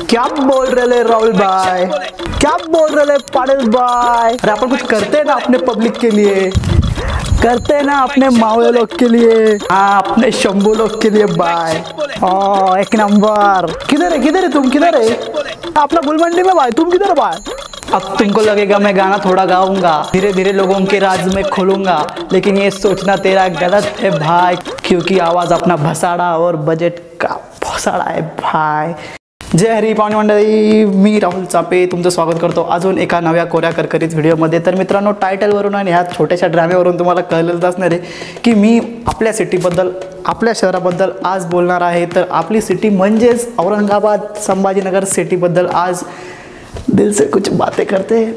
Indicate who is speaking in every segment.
Speaker 1: क्या बोल रहे राहुल भाई, क्या बोल रहे पाटिल भाई? अरे अपन कुछ करते हैं ना अपने पब्लिक के लिए, करते हैं ना अपने मावळे लोग के लिए, हाँ अपने शंभू लोग के लिए भाई। ओ एक नंबर। किधर है तुम, किधर है अपना गुलमंडी में भाई, तुम किधर है भाई? अब तुमको लगेगा मैं गाना थोड़ा गाऊंगा, धीरे धीरे लोगों के राज में खोलूंगा, लेकिन ये सोचना तेरा गलत है भाई, क्योंकि आवाज अपना भसाड़ा और बजट का भसाड़ा है भाई। जय हरी पाहुणे मंडळी, मी राहुल चापे तुमचं स्वागत करतो अजून एका नव्या कोऱ्या करकरीत व्हिडिओमध्ये। तर मित्रांनो, टायटलवरून आणि ह्या छोट्याशा ड्राम्यावरून तुम्हाला कळलेलं असणार आहे की मी आपल्या सिटीबद्दल, आपल्या शहराबद्दल आज बोलणार आहे। तर आपली सिटी म्हणजेच औरंगाबाद संभाजीनगर सिटीबद्दल आज दिल से कुछ बातें करते हैं।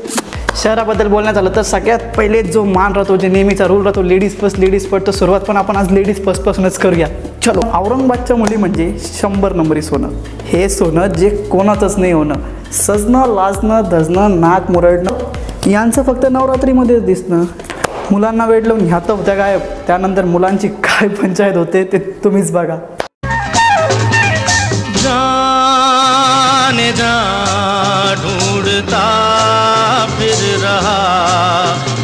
Speaker 1: शहराबद्दल बोलण्यात आलं तर सगळ्यात पहिले जो मान राहतो, जे नेहमीचा रूल राहतो, लेडीज फर्स्ट, तर सुरुवात पण आपण आज लेडीज फर्स्टपासूनच करूया। चलो, औरंगाबादच्या मुली म्हणजे 100 नंबरी सोनं, हे सोनं जे कोणाचंच नाही होणं, सजणं, लाजणं, धजणं, नाक मुरडणं यांचं फक्त नवरात्रीमध्येच दिसणं। मुलांना वेड लावून ह्या तर होत्या गायब, त्यानंतर मुलांची काय पंचायत होते ते तुम्हीच बघा।
Speaker 2: जाने जा ढूंढता फिर रहा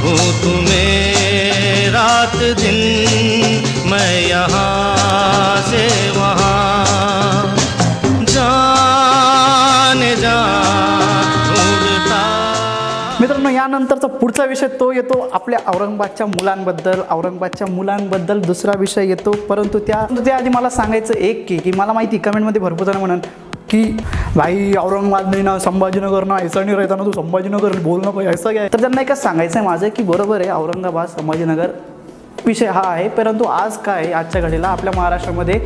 Speaker 2: हूँ तुम्हें रात दिन, मैं यहाँ से वहाँ जाने जा ढूंढता।
Speaker 1: मित्रांनो, यानंतरचा पुढचा विषय तो येतो आपल्या औरंगाबादच्या मुलांबद्दल दुसरा विषय येतो, परंतु त्याआधी मला सांगायचं एक की मला माहिती कमेंटमध्ये भरपूर जण म्हणून कि भाई औरंगाबाद नहीं ना, संभाजीनगर ना, ऐसा नहीं रहता ना, तू संभाजीनगर बोलना भाई ऐसा क्या है। तर त्यांना एकच सांगायचं आहे माझं की बरोबर आहे, औरंगाबाद संभाजीनगर विषय हा आहे, परंतु आज काय, आजच्या घडीला आपल्या महाराष्ट्रामध्ये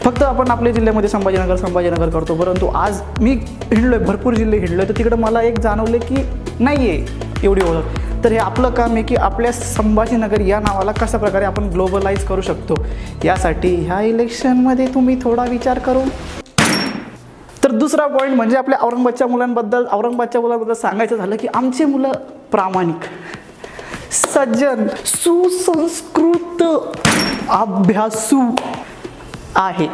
Speaker 1: फक्त आपण आपल्या जिल्ह्यामध्ये संभाजीनगर करतो, परंतु आज मी हिंडलोय, भरपूर जिल्हे हिंडलोय, तर तिकडे मला एक जाणवलं की नाही आहे एवढी ओळख। तर हे आपलं काम आहे की आपल्या संभाजीनगर या नावाला कशा प्रकारे आपण ग्लोबलाइज करू शकतो, यासाठी ह्या इलेक्शनमध्ये तुम्ही थोडा विचार करू। तर दुसरा पॉईंट म्हणजे आपल्या औरंगाबादच्या मुलांबद्दल सांगायचं झालं की आमची मुलं प्रामाणिक, सज्जन, सुसंस्कृत, अभ्यासू आहे,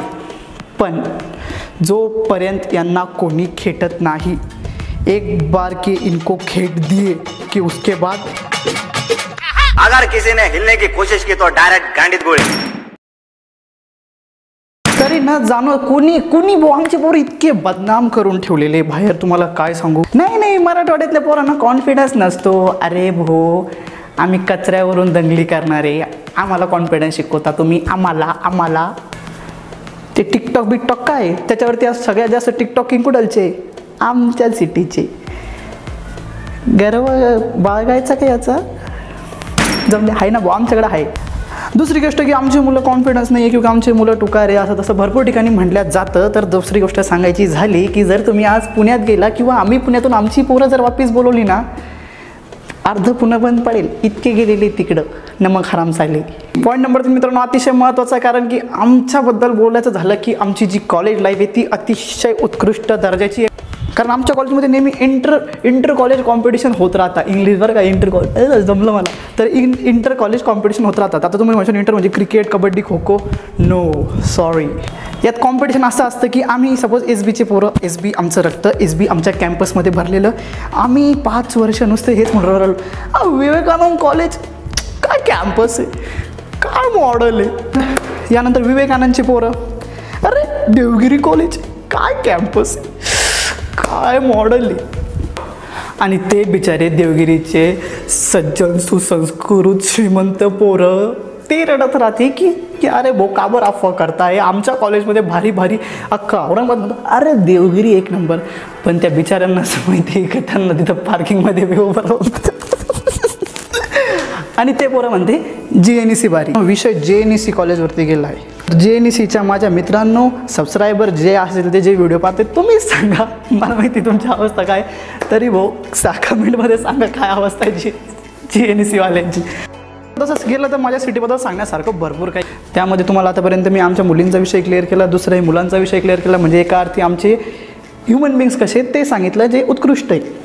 Speaker 1: पण जोपर्यंत यांना कोणी खेटत नाही, एक बार के इनको खेट दिए कि उसके बाद
Speaker 3: अगर किसी ने हिलने की कोशिश की तो डायरेक्ट गांडीत गोळी।
Speaker 1: तरी न जाणो कुणी आमचे पोर इतके बदनाम करून ठेवलेले बाहेर, तुम्हाला काय सांगू। नाही मराठवाड्यातल्या पोरांना कॉन्फिडन्स नसतो। अरे भो, आम्ही कचऱ्यावरून दंगली करणारे, आम्हाला कॉन्फिडन्स शिकवता तुम्ही आम्हाला ते टिकटॉक काय, त्याच्यावरती आज सगळ्यात जास्त टिकटॉकिंग कुठलचे, आमच्या सिटीचे। गर्व बाळगायचा का याचा, जमले आहे ना भाऊ, आमच्याकडे आहे। दुसरी गोष्ट की आमची मुलं कॉन्फिडन्स नाही आहे, किंवा आमची मुलं टुकारे, असं तसं भरपूर ठिकाणी म्हटल्यात जातं। तर दुसरी गोष्ट सांगायची झाली की जर तुम्ही आज पुण्यात गेला किंवा आम्ही पुण्यातून आमची पोरं जर वापस बोलवली ना, अर्ध पुणे बंद पडेल, इतके गेलेले तिकडं नमक हराम साले। पॉईंट नंबर 3 मित्रांनो, अतिशय महत्त्वाचा आहे, कारण की आमच्याबद्दल बोलायचं झालं की आमची जी कॉलेज लाईफ आहे ती अतिशय उत्कृष्ट दर्जाची आहे। कारण आमच्या कॉलेजमध्ये नेहमी इंटर कॉलेज कॉम्पिटिशन होत राहतात, इंग्लिश बरं का, इंटर कॉलेज जमलं मला, तर इंटर कॉलेज कॉम्पिटिशन होत राहतात। आता तुम्ही म्हणशाल इंटर म्हणजे cricket, kabaddi, kho kho, no sorry, यात कॉम्पिटिशन असं असतं की आम्ही सपोज SBचे पोरं, SB आमचं रक्त, SB आमच्या कॅम्पसमध्ये भरलेलं, आम्ही 5 वर्ष नुसते हेच म्हणून राहिलो, विवेकानंद कॉलेज काय कॅम्पस आहे, काय मॉडेल आहे। यानंतर विवेकानंदची पोरं, अरे देवगिरी कॉलेज काय कॅम्पस आहे, काय मॉडेल आहे। आणि ते बिचारे देवगिरीचे सज्जन, सुसंस्कृत, श्रीमंत पोरं ते रडत राहते की अरे भो का बरं अफवा करताय, आमच्या कॉलेजमध्ये भारी अख्खा औरंगाबाद, अरे देवगिरी एक नंबर, पण त्या बिचाऱ्यांना असं माहिती आहे की त्यांना तिथं पार्किंगमध्ये उभं राहून आणि ते पोरं म्हणते JNEC भारी। विषय JNEC कॉलेजवरती गेला आहे। JNECच्या माझ्या मित्रांनो, सबस्क्रायबर जे असेल ते जे व्हिडिओ पाहते, तुम्हीच सांगा, मला माहिती तुमची अवस्था काय, तरी भाऊ कमेंटमध्ये सांगा काय अवस्था आहे JNEC वाल्यांची। तसंच गेलं तर माझ्या सिटीबद्दल सांगण्यासारखं भरपूर काही, त्यामध्ये तुम्हाला आतापर्यंत मी आमच्या मुलींचा विषय क्लिअर केला, दुसऱ्याही मुलांचा विषय क्लिअर केला, म्हणजे एका अर्थी आमचे ह्युमन बिंग्स कसे ते सांगितलं जे उत्कृष्ट आहे।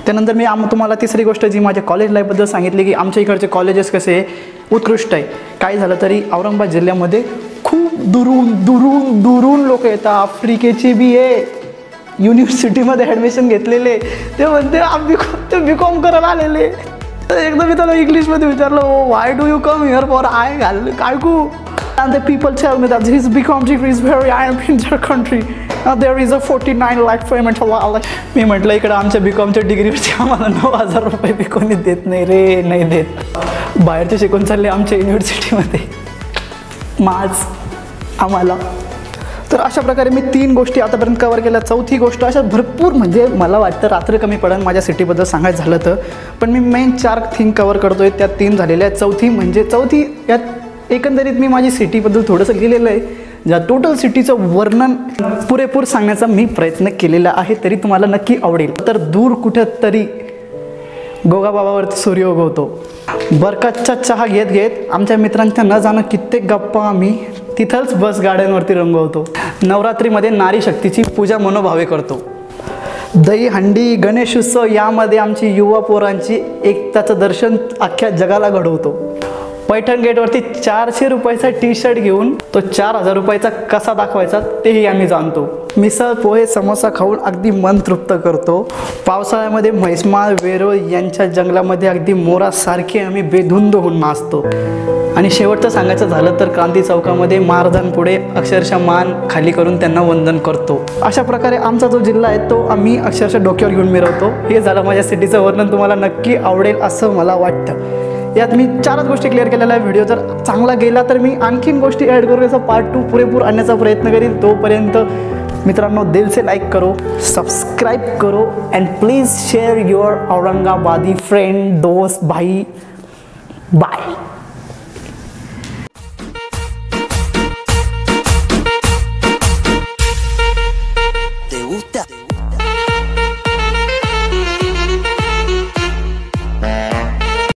Speaker 1: त्यानंतर मी तुम्हाला तिसरी गोष्ट जी माझ्या कॉलेज लाईफबद्दल सांगितली की आमच्या इकडचे कॉलेजेस कसे उत्कृष्ट आहे। काय झालं तरी औरंगाबाद जिल्ह्यामध्ये खूप दुरून दुरून दुरून लोक येतात. आफ्रिकेची बी आहे, युनिव्हर्सिटीमध्ये ॲडमिशन घेतलेले. ते म्हणते ते बी.कॉम करायला आलेले. तर एकदा मी त्याला इंग्लिशमध्ये विचारलं, why do you come here for I घाल काय कू. And the people tell me that his BCom degree is very high in their country. There is a 49 lakh payment. मी म्हटलं इकडं आमच्या BComच्या डिग्रीवरती आम्हाला 9,000 रुपये बी कोणी देत नाही रे, नाही देत. बाहेरचे शिकून चालले आमच्या युनिव्हर्सिटीमध्ये माझ आम्हाला. तर अशा प्रकारे मी 3 गोष्टी आतापर्यंत कवर केल्या. चौथी गोष्ट अशा भरपूर, म्हणजे मला वाटतं रात्र कमी पडेल माझ्या सिटीबद्दल सांगायचं झालं तर, पण मी मेन 4 थिंग कवर करतो आहे, त्यात 3 झालेल्या आहेत. चौथी यात एकंदरीत मी माझी सिटीबद्दल थोडंसं लिहिलेलं आहे, ज्या टोटल सिटीचं वर्णन पुरेपूर सांगण्याचा मी प्रयत्न केलेला आहे, तरी तुम्हाला नक्की आवडेल. तर दूर कुठंतरी गोगाबाबावरती सूर्य उगवतो. बरकातचा चहा घेत घेत आमच्या मित्रांच्या न जाणं कित्येक गप्पा आम्ही तिथंच बस गाड्यांवरती रंगवतो. नवरात्रीमध्ये नारी शक्तीची पूजा मनोभावे करतो. दहीहंडी गणेशोत्सव यामध्ये आमची युवा पोरांची एकताचं दर्शन अख्ख्या जगाला घडवतो. पैठण गेटवरती 400 रुपयाचा टी-शर्ट घेऊन तो 4,000 रुपयाचा कसा दाखवायचा तेही आम्ही जाणतो. मिसळ पोहे समोसा खाऊन अगदी मन तृप्त करतो. पावसाळ्यामध्ये म्हैसमाळ वेरूळ यांच्या जंगलामध्ये अगदी मोरासारखे आम्ही बेधुंद होऊन नाचतो. आणि शेवटचं सांगायचं झालं तर क्रांती चौकामध्ये महाराजांपुढे अक्षरशः मान खाली करून त्यांना वंदन करतो. अशा प्रकारे आमचा जो जिल्हा आहे तो आम्ही अक्षरशः डोक्यावर घेऊन मिरवतो. हे झालं माझ्या सिटीचं वर्णन. तुम्हाला नक्की आवडेल असं मला वाटतं. यात मी 4च गोष्टी क्लिअर केलेल्या आहे. व्हिडिओ जर चांगला गेला तर मी आणखीन गोष्टी ॲड करू, याचा पार्ट 2 पुरेपूर आणण्याचा प्रयत्न करीन. तोपर्यंत मित्रांनो, दिल से लाईक करो, सब्सक्राइब करो and please share your Aurangabadi friend, दोस्त, भाई. बाय.
Speaker 4: ¿Te gusta?